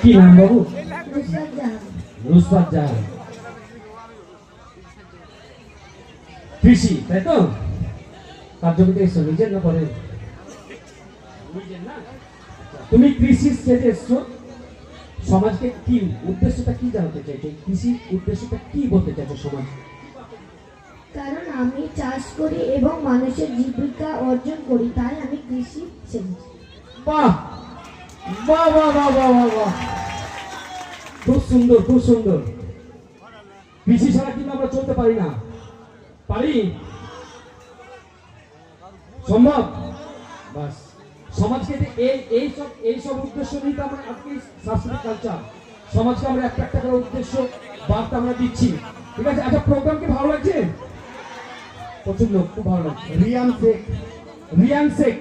কি নাম বাবু? নুসরাত জাহান। কৃষি, তাই তো? কার জমিতে এসছো, নিজের না পরে? তুমি কৃষি স্টেজে এসছো, সমাজকে কি উদ্দেশ্যটা কি জানাতে চাইছো? কৃষির উদ্দেশ্যটা কি বলতে চাইছো সমাজ? কারণ আমি চাষ করি এবং মানুষের জীবিকা অর্জন করি, তাই আমি কৃষি ছেড়েছি। বাহ বাহ বাহ বাহ বাহ বাহ বাহ, খুব সুন্দর, খুব সুন্দর। কৃষি ছাড়া কিন্তু আমরা চলতে পারি না। পারি? সম্ভব? বাস, সমাজকে এই সব উদ্দেশ্য নিয়ে তো আমরা আজকে সাংস্কৃতিক কালচার, সমাজকে আমরা একটা একটা করে উদ্দেশ্য বার্তা আমরা দিচ্ছি। ঠিক আছে, আচ্ছা প্রোগ্রাম কি ভালো লাগছে? প্রচন্ড, খুব ভালো লাগছে। রিয়ান শেখ